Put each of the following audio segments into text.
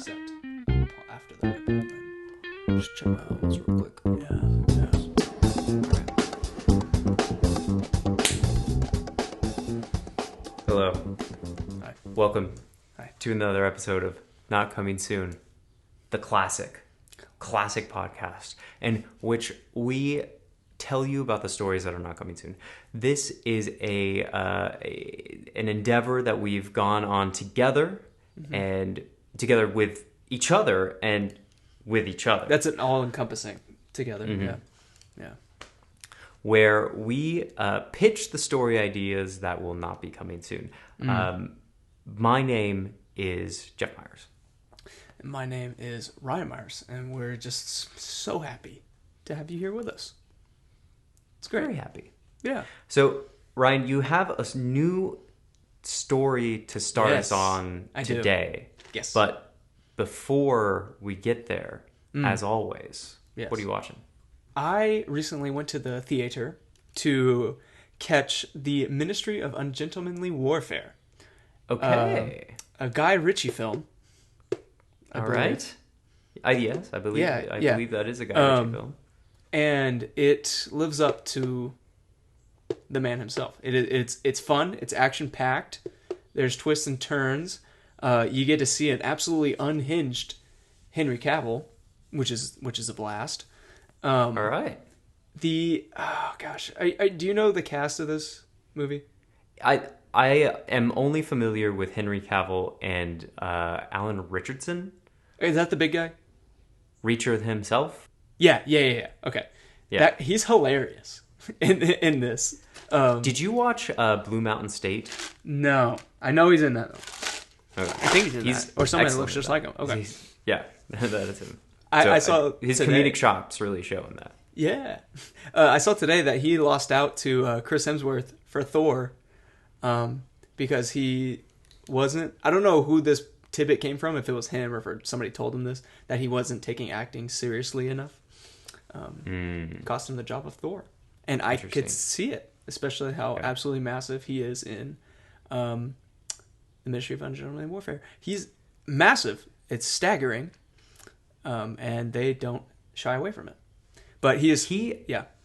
set after the rip, and then just check my levels real quick. Yeah. Hello. Hi. Welcome Hi. to another episode of Not Coming Soon, the classic podcast, in which we tell you about the stories that are not coming soon. This is an endeavor that we've gone on together, and together with each other and with each other. That's an all-encompassing together. Mm-hmm. Yeah. Where we pitch the story ideas that will not be coming soon. My name is Jeff Myers. My name is Ryan Myers, and we're just so happy to have you here with us. It's great. Very happy. Yeah. So, Ryan, you have a new story to start us on today. Yes. But before we get there, as always, Yes. what are you watching? I recently went to the theater to catch The Ministry of Ungentlemanly Warfare. Okay. A Guy Ritchie film. All right. Yes, I believe. Yeah, I yeah. believe that is a Guy Ritchie film. And it lives up to the man himself. It's fun. It's action packed. There's twists and turns. You get to see an absolutely unhinged Henry Cavill, which is a blast. All right. Do you know the cast of this movie? I am only familiar with Henry Cavill and Alan Richardson. Is that the big guy? Reacher himself. Yeah. Okay. Yeah. He's hilarious in this. Did you watch Blue Mountain State? No, I know he's in that though. Okay. I think he's in that. Or somebody that looks just that. like him. Okay. Yeah, that is him. I saw his today, comedic chops really show in that. Yeah. I saw today that he lost out to Chris Hemsworth for Thor because he wasn't... I don't know who this tidbit came from, if it was him or if somebody told him this, that he wasn't taking acting seriously enough. Cost him the job of Thor. And I could see it, especially how absolutely massive he is in The Ministry of Ungentlemanly Warfare. He's massive. It's staggering. And they don't shy away from it. But he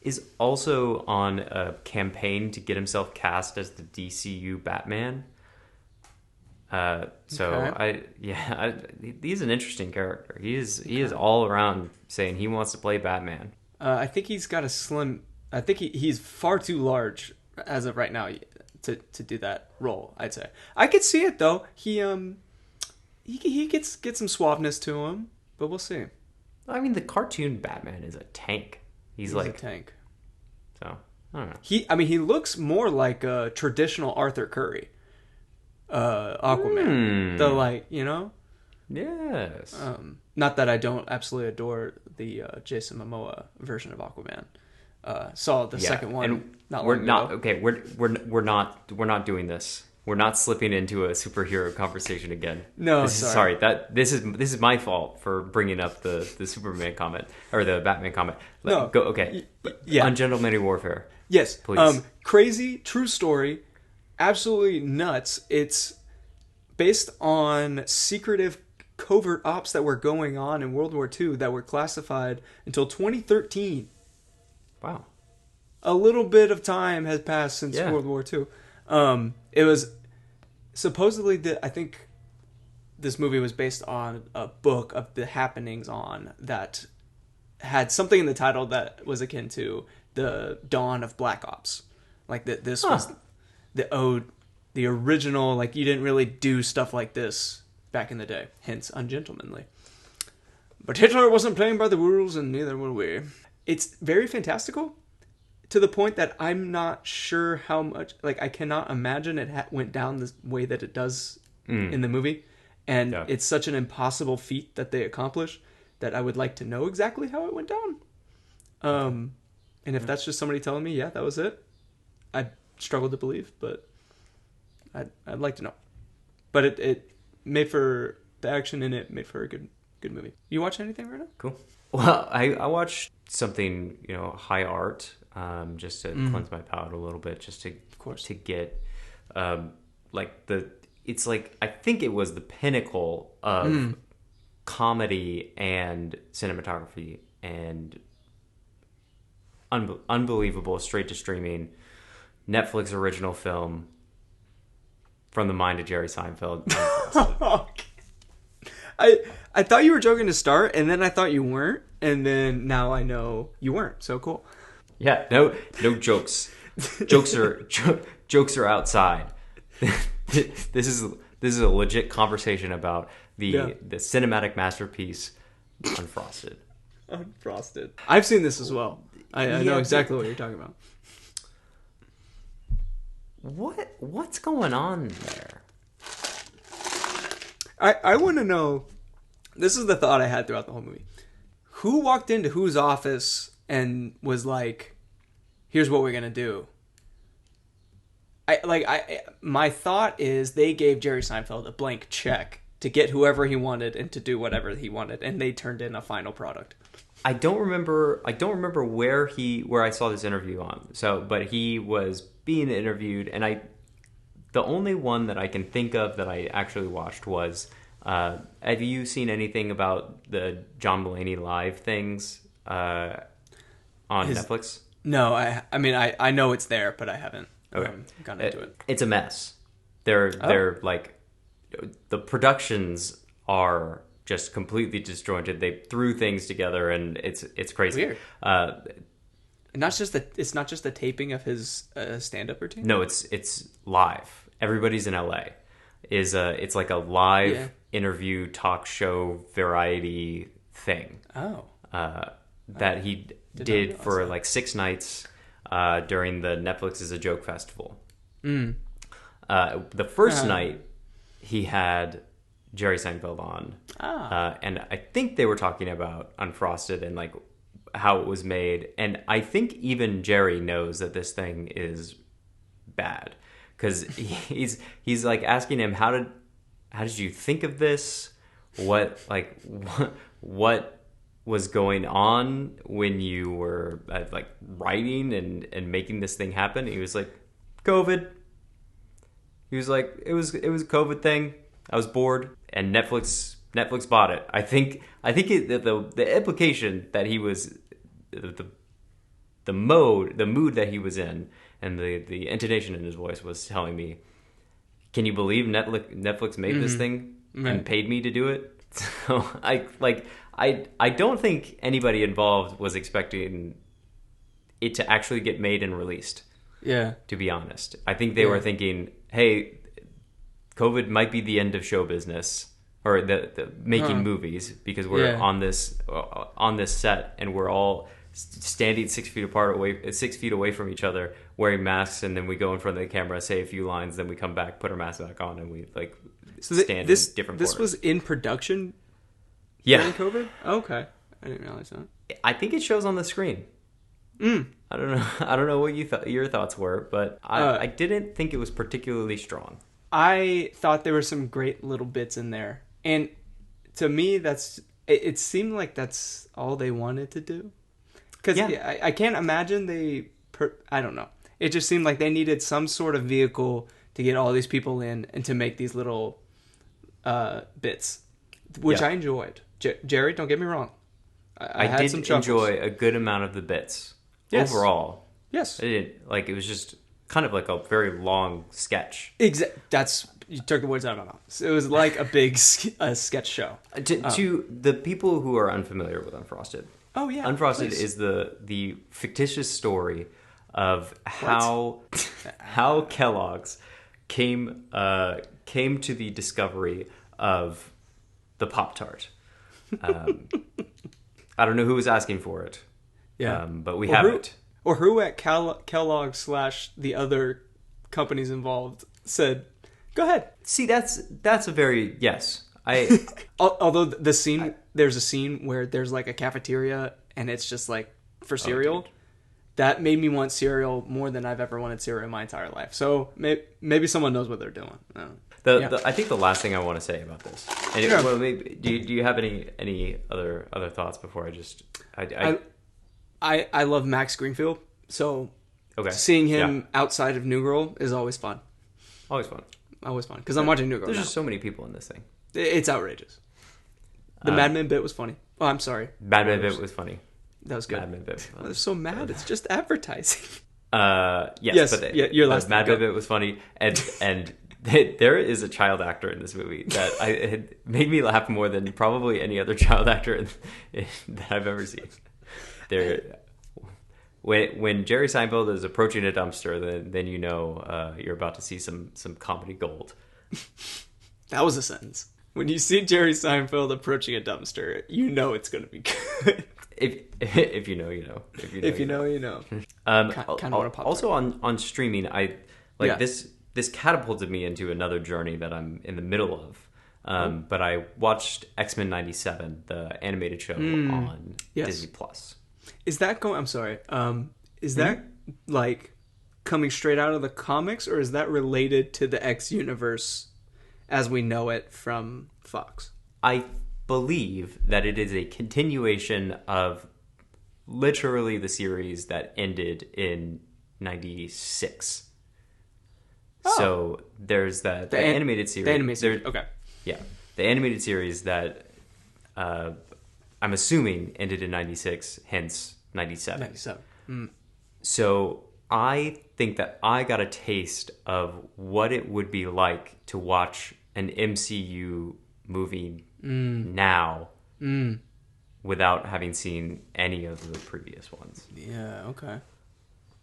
is also on a campaign to get himself cast as the DCU Batman. He's an interesting character. He is all around saying he wants to play Batman. I think he's got a slim. I think he's far too large as of right now to do that role. I'd say I could see it though. He gets some suaveness to him, but we'll see. I mean, the cartoon Batman is a tank. He's like a tank. So I don't know. He looks more like a traditional Arthur Curry, Aquaman. Yes. Not that I don't absolutely adore the Jason Momoa version of Aquaman. Saw the second one. And we're not doing this. We're not slipping into a superhero conversation again. No, sorry. This is my fault for bringing up the Superman comment or the Batman comment. Go. Okay. Yeah. Ungentlemanly Warfare. Yes. Please. Crazy, true story. Absolutely nuts. It's based on secretive covert ops that were going on in World War II that were classified until 2013. Wow. A little bit of time has passed since World War II. It was supposedly I think this movie was based on a book of the happenings on that had something in the title that was akin to the dawn of Black Ops. Like that this was the original, like you didn't really do stuff like this back in the day, hence ungentlemanly. But Hitler wasn't playing by the rules and neither were we. It's very fantastical. To the point that I'm not sure how much... Like, I cannot imagine it went down the way that it does in the movie. And it's such an impossible feat that they accomplish that I would like to know exactly how it went down. And if that's just somebody telling me, yeah, that was it, I'd struggle to believe, but I'd like to know. But it made for... The action in it made for a good movie. You watch anything right now? Cool. Well, I watched something, high art... just to cleanse my palate a little bit, just to get it's like I think it was the pinnacle of comedy and cinematography and unbelievable straight to streaming Netflix original film from the mind of Jerry Seinfeld. I thought you were joking to start, and then I thought you weren't, and then now I know you weren't. So cool. Yeah, no jokes. Jokes are outside. This is a legit conversation about the cinematic masterpiece, Unfrosted. Unfrosted. I've seen this as well. I know exactly what you're talking about. What's going on there? I want to know. This is the thought I had throughout the whole movie. Who walked into whose office and was like, "Here's what we're gonna do." My thought is they gave Jerry Seinfeld a blank check to get whoever he wanted and to do whatever he wanted, and they turned in a final product. I don't remember where I saw this interview on. But he was being interviewed, and the only one that I can think of that I actually watched was, have you seen anything about the John Mulaney live things on Netflix? No, I know it's there, but I haven't gotten into it. It's a mess. They're like, the productions are just completely disjointed. They threw things together, and it's crazy. Weird. It's not just the taping of his stand-up routine. No, it's live. Everybody's in LA. It's like a live interview talk show variety thing. Oh. That he did for like 6 nights during the Netflix is a Joke Festival. The first night he had Jerry Seinfeld on, and I think they were talking about Unfrosted and like how it was made, and I think even Jerry knows that this thing is bad, because he's like asking him, how did you think of this? What was going on when you were like writing and making this thing happen? He was like, COVID. He was like, it was a COVID thing. I was bored, and Netflix bought it. I think the implication that he was the mood that he was in, and the intonation in his voice was telling me, can you believe Netflix made this thing and paid me to do it? So I don't think anybody involved was expecting it to actually get made and released. Yeah. To be honest, I think they were thinking, hey, COVID might be the end of show business, or the making movies, because we're on this set and we're all standing 6 feet away from each other, wearing masks, and then we go in front of the camera, say a few lines, then we come back, put our masks back on, and we stand in different This quarters. was in production during COVID? Okay. I didn't realize that. I think it shows on the screen. I don't know what your thoughts were, but I didn't think it was particularly strong. I thought there were some great little bits in there, and to me, it seemed like that's all they wanted to do. Because I can't imagine I don't know. It just seemed like they needed some sort of vehicle to get all these people in and to make these little bits, which I enjoyed. Jerry, don't get me wrong. I had did some chuckles. Enjoy a good amount of the bits. Yes. Overall. Yes. It was just kind of like a very long sketch. You took the words out of my mouth. It was like a big sketch show. To the people who are unfamiliar with Unfrosted. Oh yeah. Unfrosted is the fictitious story of how Kellogg's came to the discovery of the Pop-Tart. I don't know who was asking for it. Yeah. But we have it. Or who at Kellogg / the other companies involved said, "Go ahead." See, that's a very yes. Although there's a scene where there's like a cafeteria and it's just like for cereal. That made me want cereal more than I've ever wanted cereal in my entire life. So maybe someone knows what they're doing. I think the last thing I want to say about this. Do you have any other thoughts before I just? I love Max Greenfield, so seeing him outside of New Girl is always fun. Always fun. Because I'm watching New Girl. There's just so many people in this thing. It's outrageous. The Mad Men bit was funny. Oh, I'm sorry. Mad Men bit was funny. That was good. Mad Men bit was funny. They're so mad. It's just advertising. Yes, but your last Mad Men bit was funny, and there is a child actor in this movie that it made me laugh more than probably any other child actor that I've ever seen. When Jerry Seinfeld is approaching a dumpster, then you know you're about to see some comedy gold. That was a sentence. When you see Jerry Seinfeld approaching a dumpster, you know it's going to be good. If you know, you know. If you know, you know. Kind of want to pop. Also on streaming, this catapulted me into another journey that I'm in the middle of. But I watched X-Men '97, the animated show on Disney Plus. Is that going? I'm sorry. Is that like coming straight out of the comics, or is that related to the X universe as we know it from Fox? I believe that it is a continuation of literally the series that ended in '96. Oh. So there's the animated series. The animated series. Okay. Yeah, the animated series that I'm assuming ended in '96, hence '97. '97. Mm. So I think that I got a taste of what it would be like to watch an MCU movie now without having seen any of the previous ones. Yeah, okay.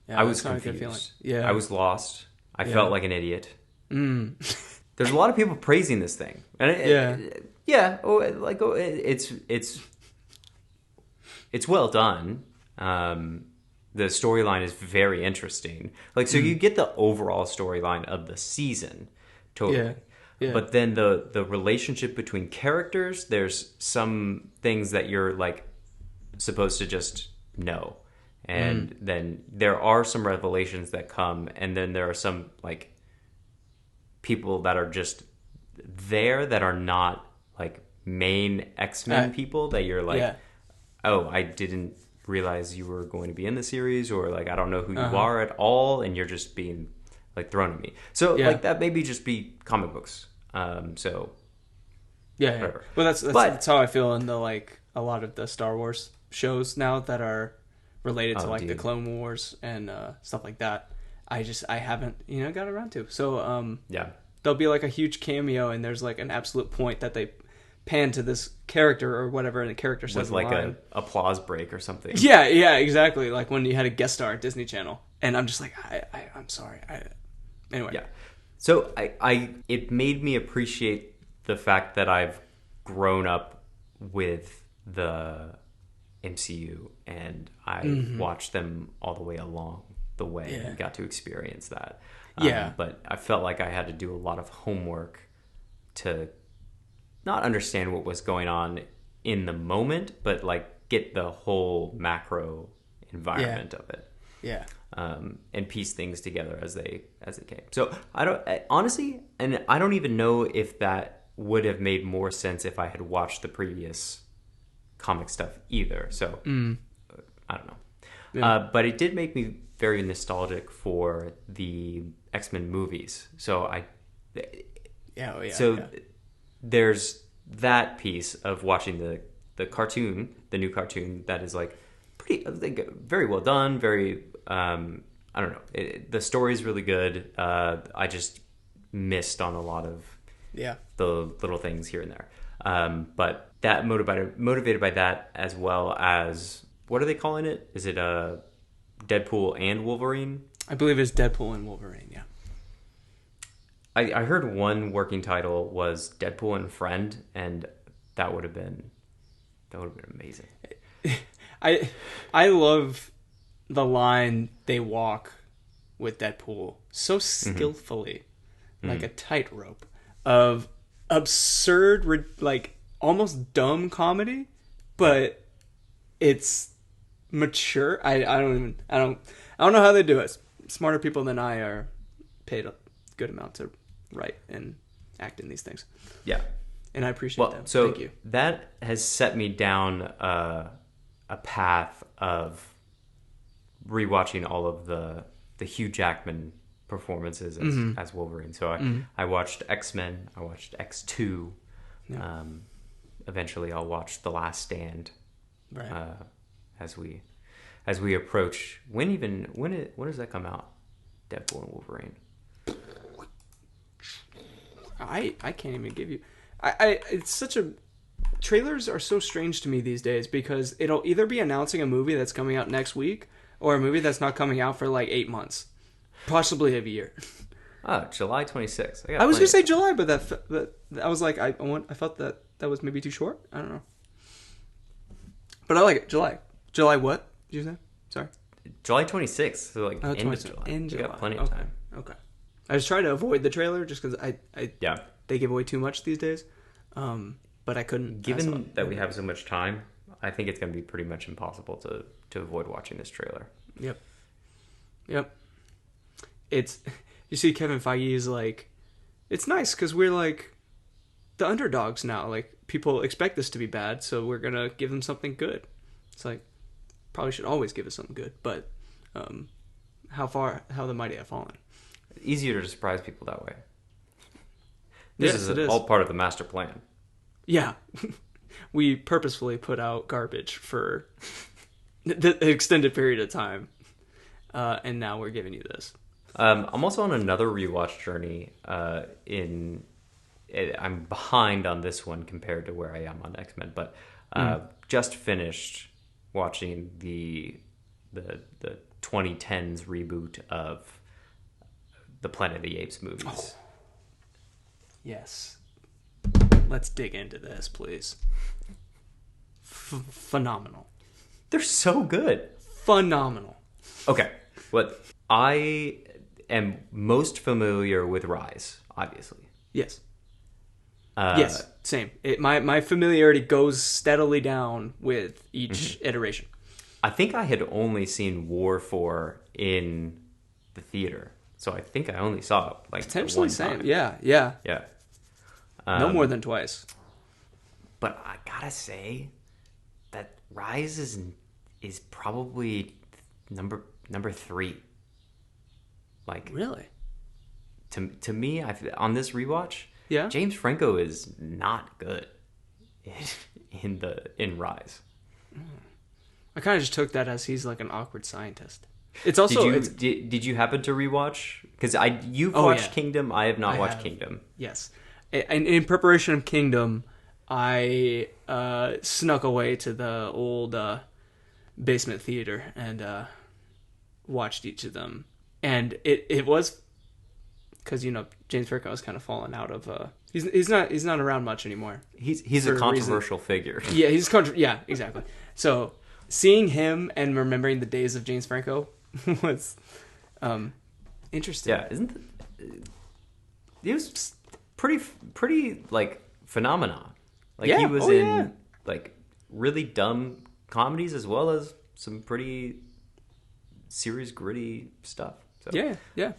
Yeah, I was confused. Yeah. I was lost. I felt like an idiot. There's a lot of people praising this thing. And it's well done. The storyline is very interesting. Like, so you get the overall storyline of the season, totally. Yeah. Yeah. But then the relationship between characters, there's some things that you're like supposed to just know. And then there are some revelations that come, and then there are some like people that are just there that are not like main X-Men people that you're like, oh, I didn't realize you were going to be in the series, or like I don't know who you are at all, and you're just being like thrown at me. So like that maybe just be comic books. So whatever. Well, that's how I feel in the like a lot of the Star Wars shows now that are related to like the Clone Wars and stuff like that. I haven't got around to. So there'll be like a huge cameo, and there's like an absolute point that they pan to this character or whatever, and the character says with like an applause break or something. Yeah, exactly. Like when you had a guest star at Disney Channel, and I'm just like, I'm sorry. Anyway. Yeah. So it made me appreciate the fact that I've grown up with the MCU, and I watched them all the way along the way and got to experience that. But I felt like I had to do a lot of homework to not understand what was going on in the moment, but like get the whole macro environment of it. Yeah. And piece things together as they came. So I don't even know if that would have made more sense if I had watched the previous comic stuff either. So I don't know. Yeah. But it did make me very nostalgic for the X-Men movies. So there's that piece of watching the cartoon, the new cartoon that is like pretty, I think, very well done, very I don't know. The story's really good. I just missed on a lot of the little things here and there. But that motivated by that, as well as, what are they calling it? Is it Deadpool and Wolverine? I believe it's Deadpool and Wolverine. Yeah. I heard one working title was Deadpool and Friend, and that would have been amazing. I love the line they walk with Deadpool so skillfully, like a tightrope of absurd, like almost dumb comedy, but it's mature. I don't know how they do it. Smarter people than I are paid a good amount to write and act in these things. Yeah, and I appreciate that. So thank you. That has set me down a path of rewatching all of the Hugh Jackman performances as Wolverine. So I watched X-Men, I watched X2, eventually I'll watch The Last Stand. Right. As we approach when does that come out? Deadpool and Wolverine. I can't even give you. It's such a. Trailers are so strange to me these days because it'll either be announcing a movie that's coming out next week or a movie that's not coming out for like 8 months, possibly a year. Oh, July 26th. I was gonna say July, but I was like, I felt that was maybe too short. I don't know, but I like it. July what did you say? Sorry. July 26th. So like end of July. In July. You got plenty of time. Okay. I was trying to avoid the trailer just because yeah, they give away too much these days. But I couldn't. Given that we have so much time, I think it's going to be pretty much impossible to avoid watching this trailer. Yep. It's, you see Kevin Feige is like, it's nice because we're like the underdogs now. Like, people expect this to be bad, so we're going to give them something good. It's like, probably should always give us something good, but how the mighty have fallen. Easier to surprise people that way. This it is all part of the master plan. Yeah. We purposefully put out garbage for the extended period of time, and now we're giving you this. I'm also on another rewatch journey. I'm behind on this one compared to where I am on X-Men, but just finished watching the 2010s reboot of the Planet of the Apes movies. Oh. Yes. Let's dig into this, please. Phenomenal. They're so good. Phenomenal. Okay. What I am most familiar with Rise, obviously. Yes. Yes, same. My familiarity goes steadily down with each iteration. I think I had only seen War 4 in the theater. So I think I only saw it like potentially one same. time. Yeah. No more than twice. But I gotta say that Rise is probably number 3. Like, really, to me, on this rewatch, yeah, James Franco is not good in Rise. I kind of just took that as he's like an awkward scientist. It's also did you happen to rewatch? Because you've watched Kingdom, I have not watched Kingdom. Yes, and in preparation of Kingdom, I snuck away to the old basement theater and watched each of them, and it was because James Franco has kind of fallen out of he's not around much anymore. He's a controversial figure. Yeah, yeah, exactly. So seeing him and remembering the days of James Franco was interesting. Yeah, he was pretty like phenomenon. Like he was in like really dumb comedies as well as some pretty serious gritty stuff. So yeah.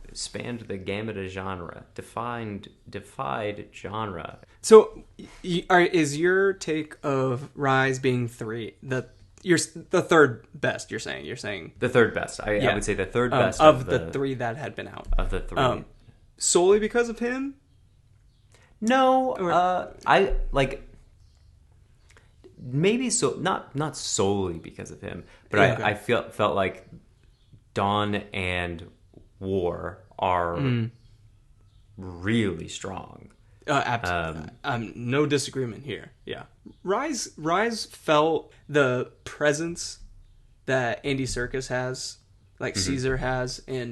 It spanned the gamut of genre, defied genre. So, is your take of Rise being 3 the third best? You're saying the third best. I would say the third best of the 3 that had been out. Of the 3, solely because of him? No, I like maybe so. Not solely because of him, but I felt like Dawn and War are really strong. No disagreement here. Yeah, Rise felt the presence that Andy Serkis has, like Caesar has in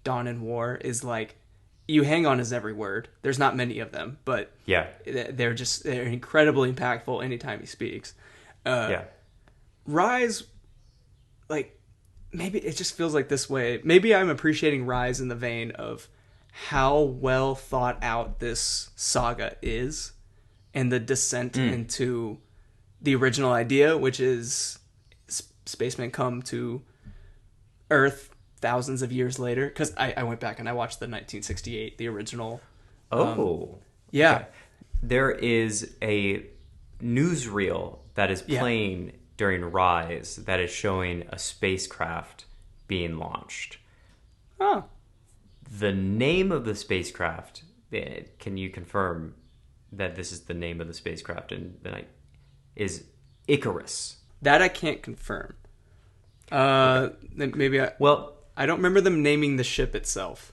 Dawn and War, is like you hang on his every word. There's not many of them, but they're incredibly impactful anytime he speaks. Rise, like, maybe it just feels like this way. Maybe I'm appreciating Rise in the vein of how well thought out this saga is and the descent into the original idea, which is spacemen come to Earth thousands of years later. Because I went back and I watched the 1968, the original. Yeah. Okay. There is a newsreel that is playing during Rise that is showing a spacecraft being launched. Oh. The name of the spacecraft, can you confirm that this is the name of the spacecraft, and is Icarus. That I can't confirm. Maybe I don't remember them naming the ship itself,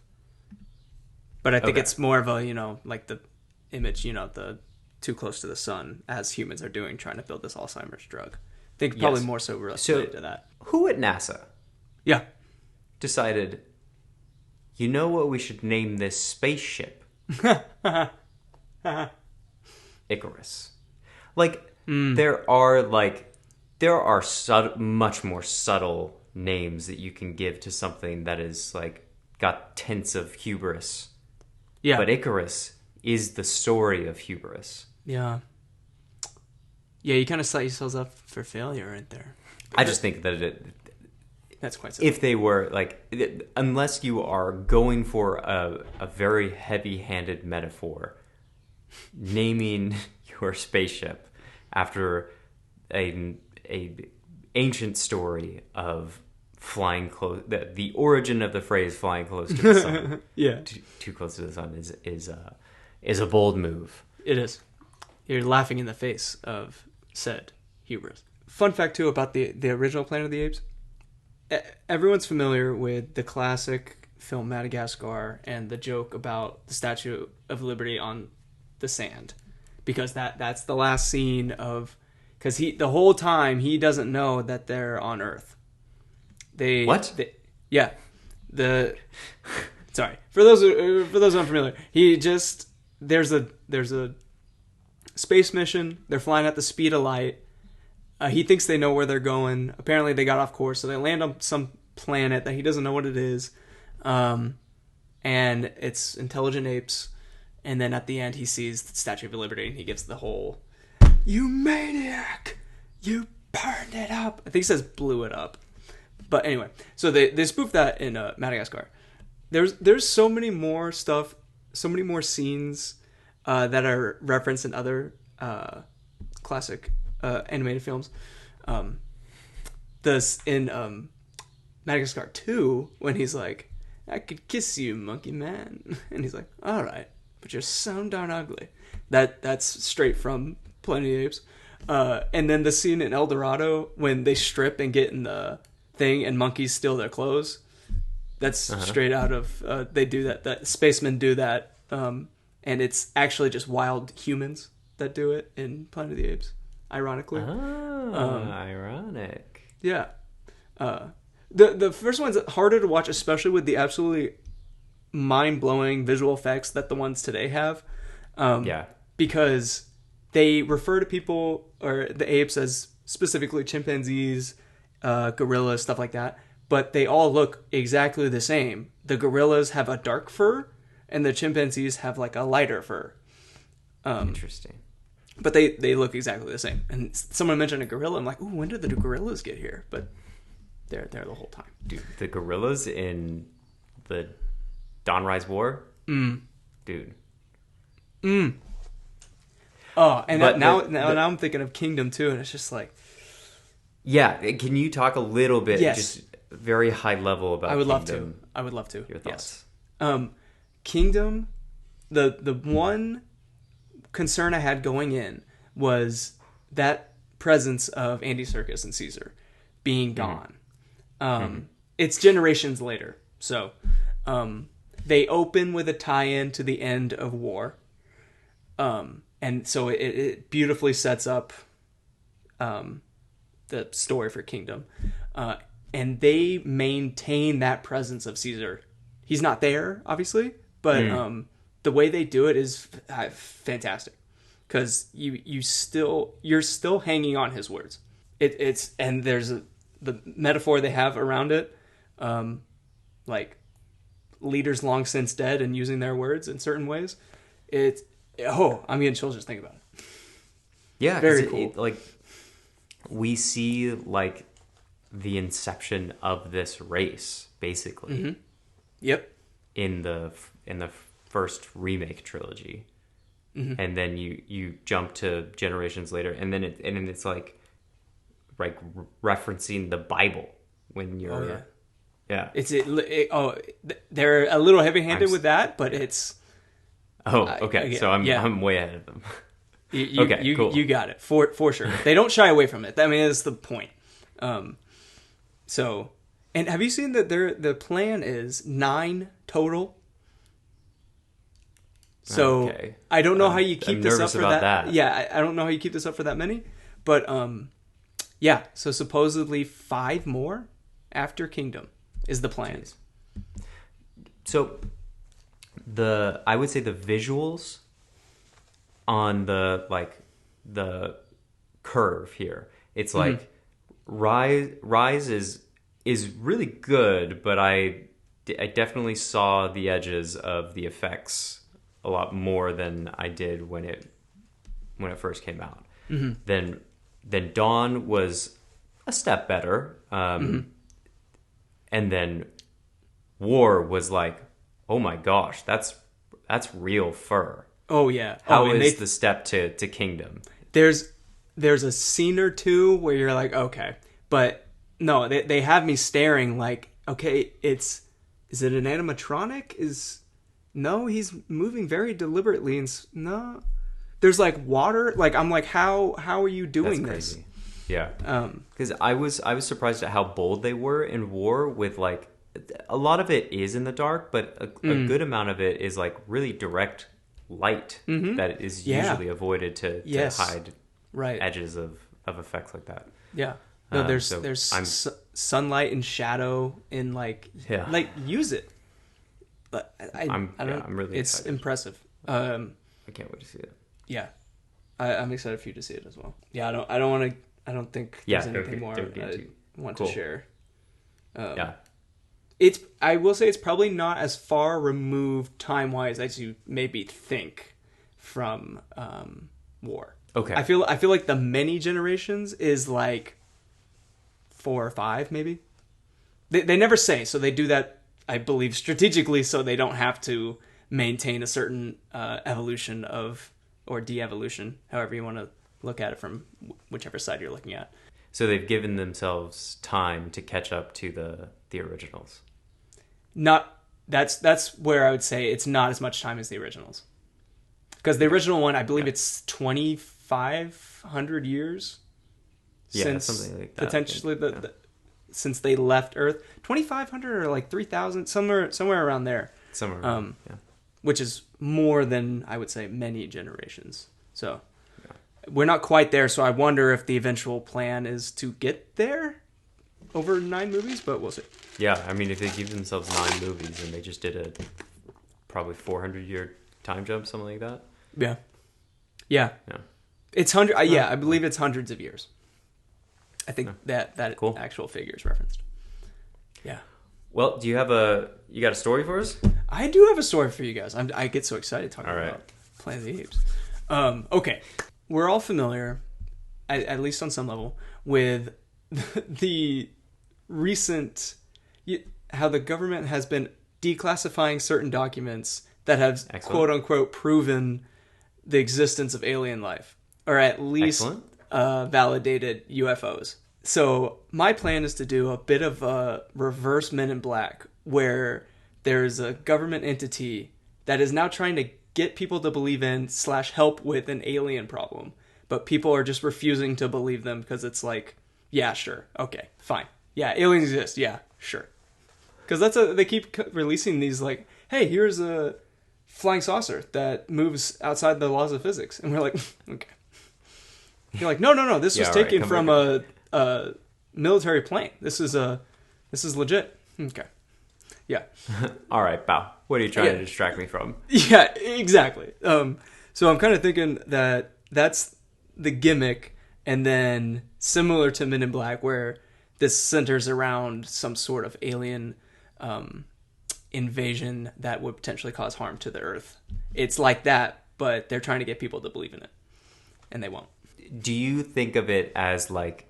but I think it's more of a, like the image, the too close to the sun, as humans are doing, trying to build this Alzheimer's drug. I think probably more so related to that. Who at NASA? Yeah. Decided, you know what we should name this spaceship? Icarus. There are much more subtle names that you can give to something that is got tints of hubris. Yeah. But Icarus is the story of hubris. Yeah. Yeah, you kind of set yourselves up for failure right there. I just think that that's quite simple. If they were unless you are going for a very heavy-handed metaphor, naming your spaceship after a ancient story of flying close, the origin of the phrase "flying close to the sun," yeah, too close to the sun is a bold move. It is. You're laughing in the face of said hubris. Fun fact too about the original Planet of the Apes. Everyone's familiar with the classic film Madagascar and the joke about the Statue of Liberty on the sand, because that's the last scene of, because the whole time he doesn't know that they're on Earth. Yeah. Sorry for those unfamiliar. There's a space mission. They're flying at the speed of light. He thinks they know where they're going. Apparently they got off course, so they land on some planet that he doesn't know what it is. And it's intelligent apes. And then at the end he sees the Statue of Liberty and he gives the whole, "You maniac! You burned it up." I think he says blew it up. But anyway, so they spoofed that in Madagascar. There's so many more stuff, so many more scenes that are referenced in other classic animated films. In Madagascar 2, when he's like, "I could kiss you, monkey man," and he's like, "All right, but you're so darn ugly." That's straight from Planet of the Apes. And then the scene in El Dorado when they strip and get in the thing and monkeys steal their clothes. That's straight out of they do that. That spacemen do that, and it's actually just wild humans that do it in Planet of the Apes. Ironically. Ironic. Yeah. The first one's harder to watch, especially with the absolutely mind-blowing visual effects that the ones today have. Because they refer to people or the apes as specifically chimpanzees, gorillas, stuff like that, but they all look exactly the same. The gorillas have a dark fur and the chimpanzees have a lighter fur. Interesting. But they look exactly the same. And someone mentioned a gorilla. I'm like, ooh, when did the gorillas get here? But they're there the whole time. Dude, the gorillas in the Dawn Rise War? Dude. Oh, and now I'm thinking of Kingdom too, and it's just like... Yeah, can you talk a little bit, just very high level about Kingdom? I would love to. Your thoughts? Yes. Kingdom, the one concern I had going in was that presence of Andy Serkis and Caesar being gone. It's generations later, so they open with a tie-in to the end of war, and so it beautifully sets up the story for Kingdom, and they maintain that presence of Caesar. He's not there, obviously, but the way they do it is fantastic, because you're still hanging on his words. And there's the metaphor they have around it, like leaders long since dead and using their words in certain ways. I'm getting chills just thinking about it. Yeah, very cool. We see the inception of this race, basically. Mm-hmm. Yep. In the first remake trilogy, and then you jump to generations later, and then it's like referencing the Bible when you're they're a little heavy-handed with that, but it's Oh, okay. So I'm way ahead of them. Okay, cool. You got it for sure. They don't shy away from it. I mean, that's the point. So, and have you seen that the plan is 9 total? So I don't know how you keep this up for that. Yeah, I don't know how you keep this up for that many, but yeah. So supposedly 5 more after Kingdom is the plan. Jeez. So I would say the visuals on the curve here, it's like Rise is really good, but I definitely saw the edges of the effects a lot more than I did when it first came out. Then Dawn was a step better, and then War was like, oh my gosh, that's real fur. Oh yeah. How is the step to Kingdom? There's a scene or two where you're like, okay, but no, they have me staring like, okay, is it an animatronic? No, he's moving very deliberately, and no, there's like water. Like I'm like, how are you doing That's this? Crazy. Yeah, because I was surprised at how bold they were in War. With like a lot of it is in the dark, but a good amount of it is like really direct light that is usually avoided to hide edges of effects like that. Yeah. No, there's sunlight and shadow in like use it. But I'm really excited. It's impressive. I can't wait to see it. Yeah, I'm excited for you to see it as well. Yeah, I don't think there's anything more I want to share. I will say it's probably not as far removed time wise as you maybe think from War. Okay. I feel like the many generations is like 4 or 5 maybe. They never say, so they do that, I believe, strategically, so they don't have to maintain a certain evolution or de-evolution, however you want to look at it from whichever side you're looking at. So they've given themselves time to catch up to the originals. That's where I would say it's not as much time as the originals. Because the original one, I believe it's 2,500 years since something like that. Potentially since they left Earth. 2,500 or like 3,000, somewhere around there. Which is more than, I would say, many generations. So we're not quite there, so I wonder if the eventual plan is to get there over 9 movies, but we'll see. Yeah, I mean, if they give themselves 9 movies and they just did a probably 400-year time jump, something like that. Yeah. It's I believe it's hundreds of years. I think that cool. Actual figure is referenced. Yeah. Well, you got a story for us? I do have a story for you guys. I get so excited talking about Planet of the Apes. Okay. We're all familiar, at least on some level, with the recent, how the government has been declassifying certain documents that have quote unquote proven the existence of alien life, or at least validated UFOs. So my plan is to do a bit of a reverse Men in Black, where there's a government entity that is now trying to get people to believe in / help with an alien problem, but people are just refusing to believe them because it's like, yeah, sure, okay, fine, yeah, aliens exist, yeah, sure, because they keep releasing these like, hey, here's a flying saucer that moves outside the laws of physics, and we're like, okay. You're like, no, this was taken from a military plane. This is legit. Okay. Yeah. All right, pal. What are you trying to distract me from? Yeah, exactly. So I'm kind of thinking that that's the gimmick, and then similar to Men in Black, where this centers around some sort of alien invasion that would potentially cause harm to the Earth. It's like that, but they're trying to get people to believe in it, and they won't. Do you think of it as like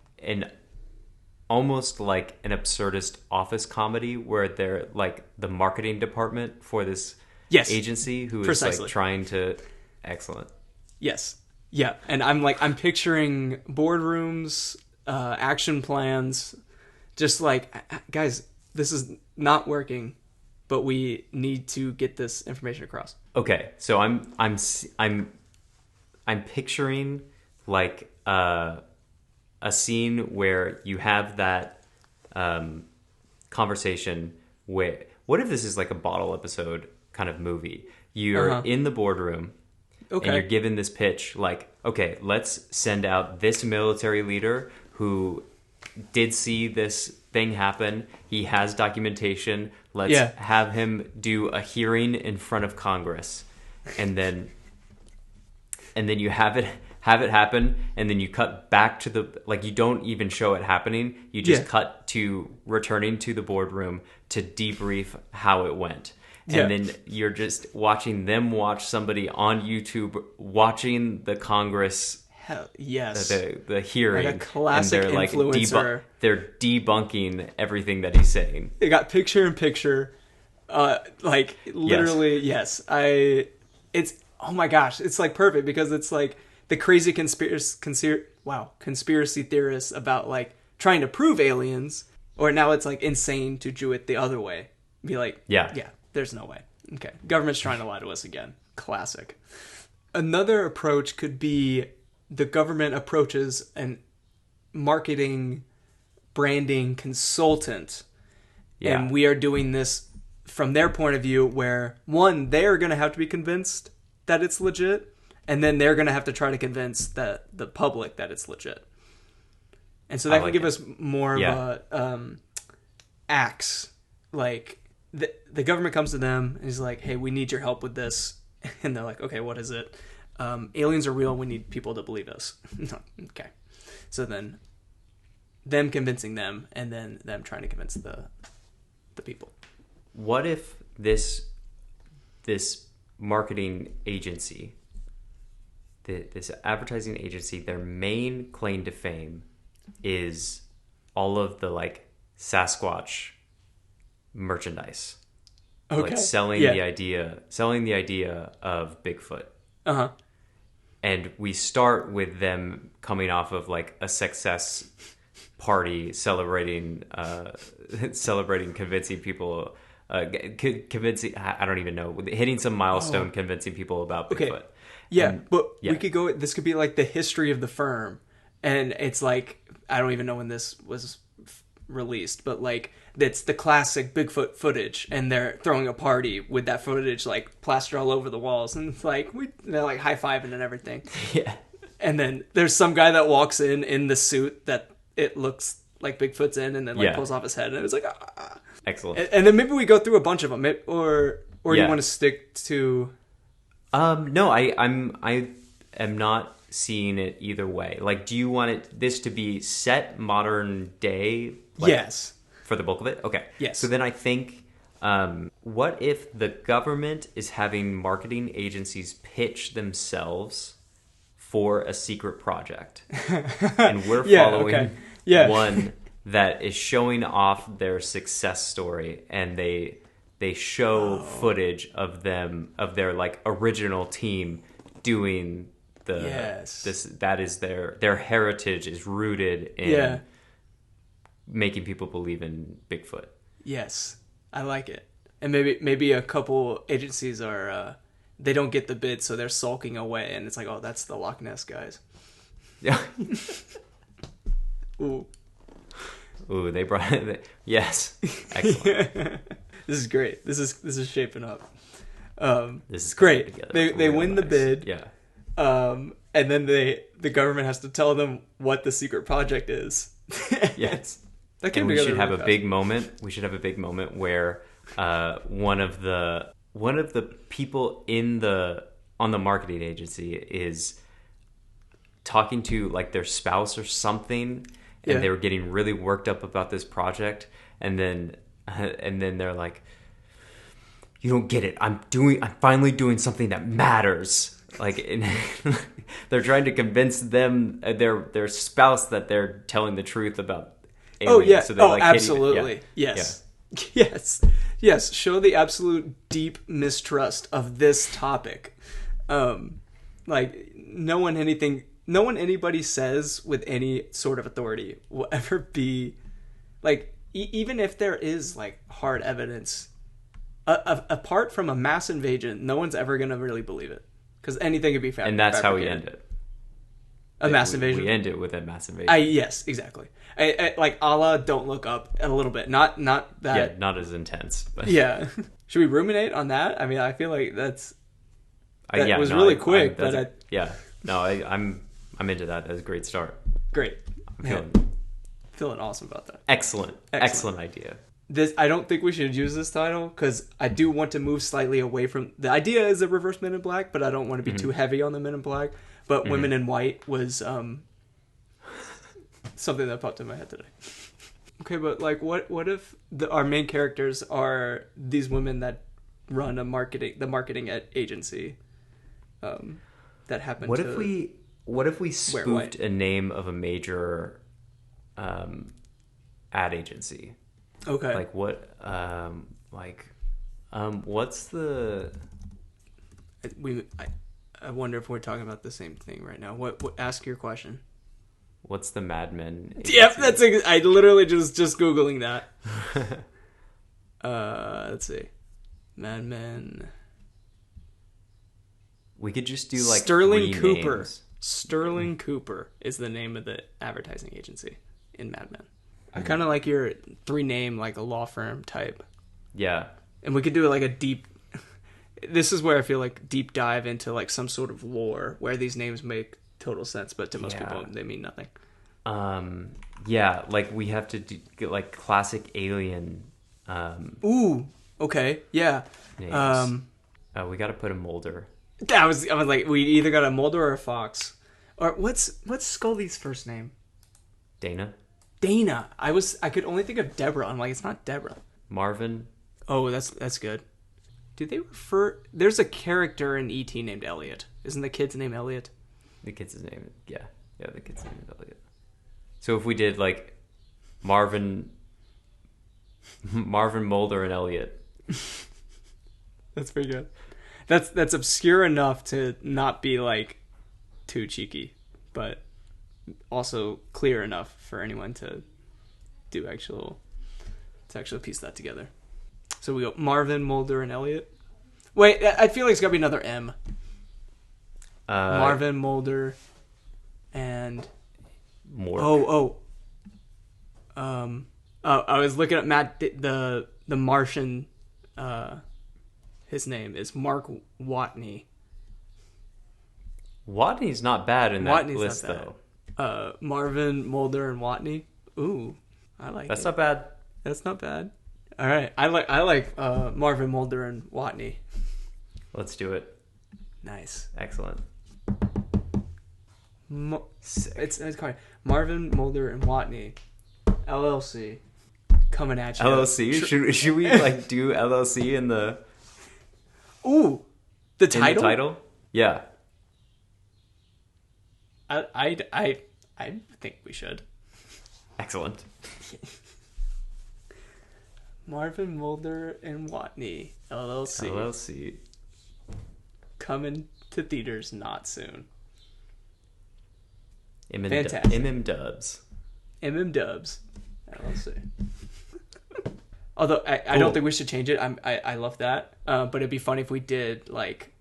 almost like an absurdist office comedy where they're like the marketing department for this agency who is like trying to... Excellent. Yes. Yeah. And I'm picturing boardrooms, action plans, just like, guys, this is not working. but we need to get this information across. Okay, so I'm picturing like a scene where you have that conversation with. What if this is like a bottle episode kind of movie? You're in the boardroom, and you're given this pitch like, okay, let's send out this military leader who did see this thing happen. He has documentation. Let's have him do a hearing in front of Congress, and then you have it happen, and then you cut back to the, like, you don't even show it happening. You just cut to returning to the boardroom to debrief how it went. And then you're just watching them watch somebody on YouTube watching the Congress. Hell, yes. The hearing. Like a classic and they're influencer. They're debunking everything that he's saying. They got picture in picture. Like, literally, yes. It's, oh my gosh, it's like perfect because it's like the crazy conspiracy theorists about like trying to prove aliens, or now it's like insane to do it the other way. Be like, yeah, there's no way. Okay, government's trying to lie to us again. Classic. Another approach could be the government approaches an marketing, branding consultant, and we are doing this from their point of view, where one, they're going to have to be convinced that it's legit, and then they're going to have to try to convince the public that it's legit. And so that can give us more of a acts. Like, the government comes to them and is like, hey, we need your help with this. And they're like, okay, what is it? Aliens are real. We need people to believe us. Okay. So then them convincing them, and then them trying to convince the people. What if this marketing agency, this advertising agency, their main claim to fame is all of the like Sasquatch merchandise, like selling the idea of Bigfoot. And we start with them coming off of like a success party, celebrating convincing people, convincing, I don't even know, hitting some milestone, convincing people about Bigfoot. We could go, this could be like the history of the firm, and it's like, I don't even know when this was released, but like it's the classic Bigfoot footage, and they're throwing a party with that footage like plastered all over the walls, and it's like they're like high-fiving and everything. And then there's some guy that walks in the suit that it looks like Bigfoot's in, and then like pulls off his head, and it's like excellent. And then maybe we go through a bunch of them, or do you want to stick to? No, I am not seeing it either way. Like, do you want this to be set modern day? Like, yes. For the bulk of it? Okay. Yes. So then I think, what if the government is having marketing agencies pitch themselves for a secret project? And we're following one that is showing off their success story, and they show footage of their like original team doing this. That is their heritage is rooted in making people believe in Bigfoot. Yes, I like it. And maybe a couple agencies are they don't get the bid, so they're sulking away, and it's like, oh, that's the Loch Ness guys. Yeah. Ooh, they brought it. Yes, excellent. This is great. This is shaping up. This is great. They win the bid. Yeah. And then the government has to tell them what the secret project is. Yes. And we should have a big moment. We should have a big moment where one of the people on the marketing agency is talking to like their spouse or something, and they were getting really worked up about this project, and then they're like, "You don't get it. I'm finally doing something that matters." Like, they're trying to convince them, their spouse, that they're telling the truth about aliens. Oh yeah. So they're like, absolutely. Yes. Yeah. Yes. Show the absolute deep mistrust of this topic. Like, no one anybody says with any sort of authority will ever be like, even if there is like hard evidence apart from a mass invasion, no one's ever gonna really believe it because anything could be fabricated. And that's how we end it. A mass invasion. We end it with a mass invasion. Yes, exactly. Like a la Don't Look Up a little bit. Not that. Yeah, not as intense. But. Yeah. Should we ruminate on that? I mean, I feel like that was really quick. Yeah. No, I'm into that. That's a great start. Great. Feeling awesome about that. Excellent idea. I don't think we should use this title because I do want to move slightly away from the idea is a reverse Men in Black, but I don't want to be too heavy on the Men in Black. But Women in White was something that popped in my head today. Okay, but like, what if our main characters are these women that run the marketing agency that happen? What if we spoofed a name of a major ad agency? Okay, like what? What's the? I wonder if we're talking about the same thing right now. What ask your question. What's the Mad Men agency? Yep, I literally just Googling that. Let's see. Mad Men. We could just do like Sterling Cooper. Names. Sterling Cooper is the name of the advertising agency in Mad Men. I kind of like your 3-name, like a law firm type. Yeah. And we could do like a deep... This is where I feel like deep dive into like some sort of lore where these names make total sense, but to most people they mean nothing. Yeah, like we have to do like classic alien. Ooh, okay, yeah. Names. We got to put a Mulder. I was like, we either got a Mulder or a Fox, or what's Scully's first name? Dana. I could only think of Deborah. I'm like, it's not Deborah. Marvin. Oh, that's good. Do they refer? There's a character in E.T. named Elliot. Isn't the kid's name Elliot? The kid's name, yeah, the kid's name is Elliot. So if we did like Marvin, Mulder, and Elliot, that's pretty good. That's obscure enough to not be like too cheeky, but also clear enough for anyone to actually piece that together. So we go Marvin, Mulder, and Elliot. Wait, I feel like it's got to be another M. Marvin, Mulder, and Mork. I was looking at Matt, the Martian. His name is Mark Watney. Watney's not bad in that list, though. Marvin, Mulder, and Watney. Ooh, I like. That's not bad. That's not bad. All right, I like Marvin, Mulder, and Watney. Let's do it. Nice, excellent. It's called Marvin, Mulder, and Watney LLC coming at you. LLC? Should we like do LLC in the? Ooh, the title. In the title? Yeah. I think we should. Excellent. Marvin, Mulder, and Watney LLC. Coming to theaters not soon. Fantastic. Dubs. Dubs. LLC. Although I don't think we should change it. I love that. But it'd be funny if we did like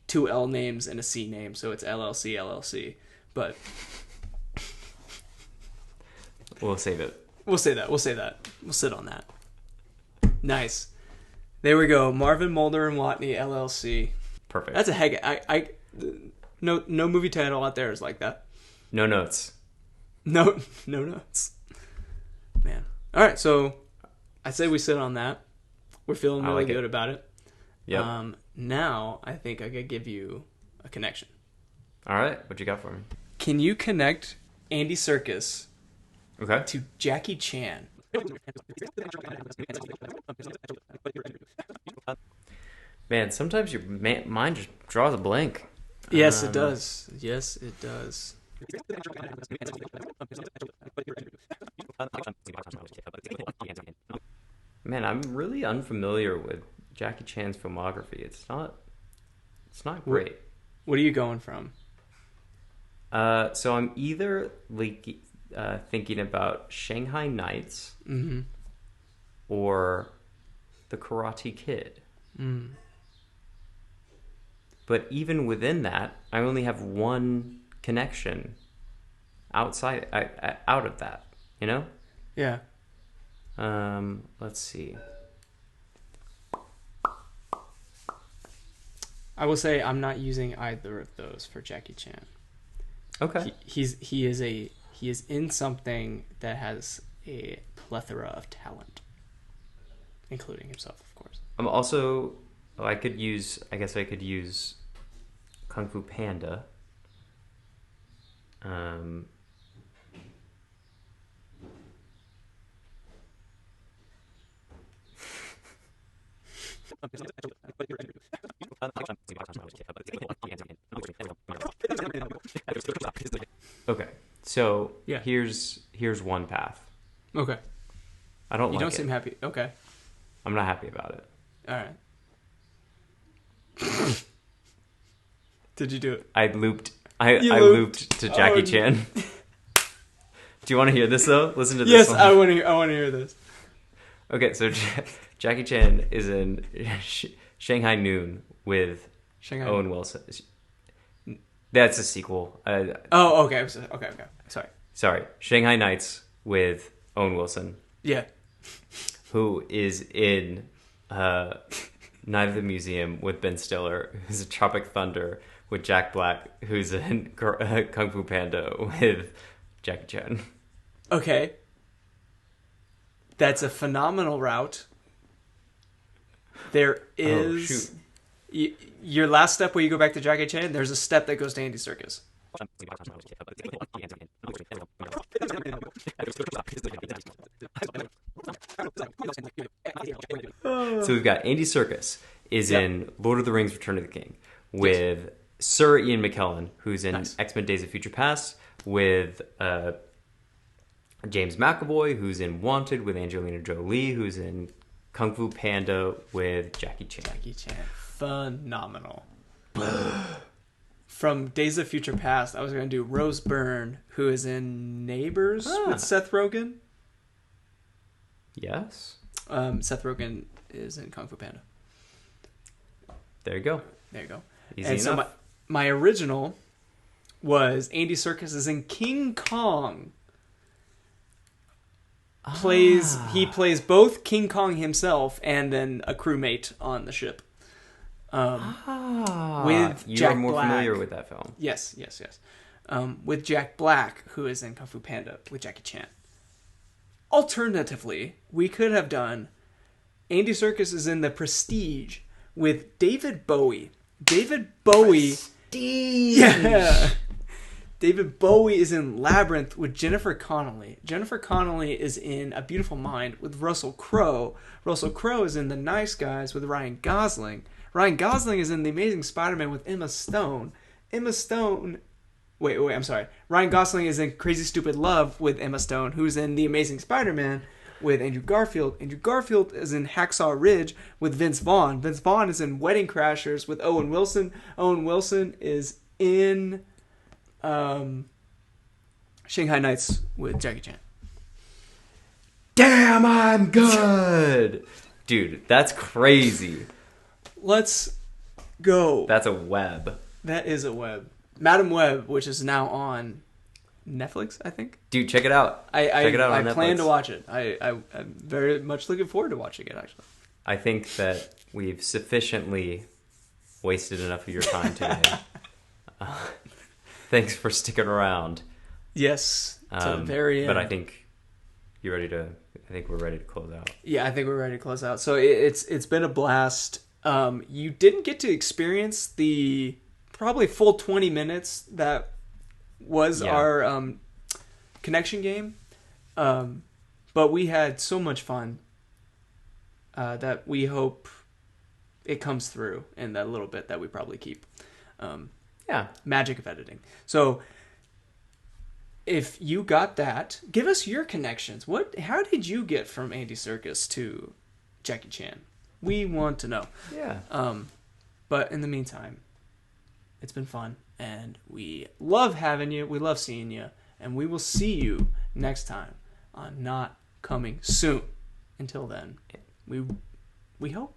2 L names and a C name, so it's LLC. But we'll save it. We'll say that. We'll sit on that. Nice. There we go. Marvin, Mulder, and Watney LLC. Perfect. That's a heck. No movie title out there is like that. No notes. No notes. Man. All right. So I say we sit on that. We're feeling really good about it. Yeah. Now I think I could give you a connection. All right. What you got for me? Can you connect Andy Serkis? Okay. To Jackie Chan? Man, sometimes your mind just draws a blank. Yes, it does. Man, I'm really unfamiliar with Jackie Chan's filmography. It's not great. What are you going from? So I'm either like thinking about Shanghai Nights or The Karate Kid. Mm. But even within that, I only have one connection out of that, you know? Yeah. Let's see. I will say I'm not using either of those for Jackie Chan. Okay. He is in something that has a plethora of talent, including himself, of course. I'm also, I guess I could use Kung Fu Panda. Okay, so yeah. Here's one path. Okay. I don't. You like don't seem happy. Okay. I'm not happy about it. All right. Did you do it? I looped to Jackie Chan. Do you want to hear this though? Listen to this. Yes, one. I want to hear this. Okay, so Jackie Chan is in Shanghai Noon with Owen Wilson. That's a sequel. Okay. Okay. Sorry. Shanghai Nights with Owen Wilson. Yeah. Who is in Night of the Museum with Ben Stiller, who's in Tropic Thunder with Jack Black, who's in Kung Fu Panda with Jackie Chan. Okay. That's a phenomenal route. There is... your last step where you go back to Jackie Chan, there's a step that goes to Andy Serkis. So we've got Andy Serkis is in Lord of the Rings Return of the King with Sir Ian McKellen, who's in X-Men Days of Future Past, with James McAvoy, who's in Wanted with Angelina Jolie, who's in Kung Fu Panda with Jackie Chan. Phenomenal. From Days of Future Past, I was going to do Rose Byrne, who is in Neighbors with Seth Rogen. Yes. Seth Rogen is in Kung Fu Panda. There you go. Easy enough. So my original was Andy Serkis is in King Kong. He plays both King Kong himself and then a crewmate on the ship. With You're Jack more Black. familiar with that film. Yes. With Jack Black, who is in Kung Fu Panda with Jackie Chan. Alternatively, we could have done Andy Serkis is in The Prestige with David Bowie. Prestige. Yeah. David Bowie is in Labyrinth with Jennifer Connelly. Jennifer Connelly is in A Beautiful Mind with Russell Crowe. Russell Crowe is in The Nice Guys with Ryan Gosling. Ryan Gosling is in The Amazing Spider-Man with Emma Stone. I'm sorry. Ryan Gosling is in Crazy Stupid Love with Emma Stone, who's in The Amazing Spider-Man with Andrew Garfield. Andrew Garfield is in Hacksaw Ridge with Vince Vaughn. Vince Vaughn is in Wedding Crashers with Owen Wilson. Owen Wilson is in Shanghai Nights with Jackie Chan. Damn, I'm good. Dude, that's crazy. Let's go. That's a web. That is a web. Madam Web, which is now on Netflix, I think. Dude, check it out. Check it out on I Netflix. plan to watch it. I'm very much looking forward to watching it, actually. I think that we've sufficiently wasted enough of your time today. Thanks for sticking around. Yes, to the very end. But I think we're ready to close out. Yeah, I think we're ready to close out. So it's been a blast. You didn't get to experience the probably full 20 minutes that was our connection game. But we had so much fun that we hope it comes through in that little bit that we probably keep. Magic of editing. So if you got that, give us your connections. How did you get from Andy Serkis to Jackie Chan? We want to know. Yeah. But in the meantime, it's been fun, and we love having you. We love seeing you, and we will see you next time on Not Coming Soon. Until then, we we hope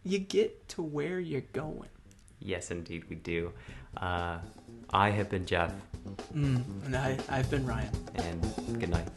you get to where you're going. Yes, indeed, we do. I have been Jeff. And I've been Ryan. And good night.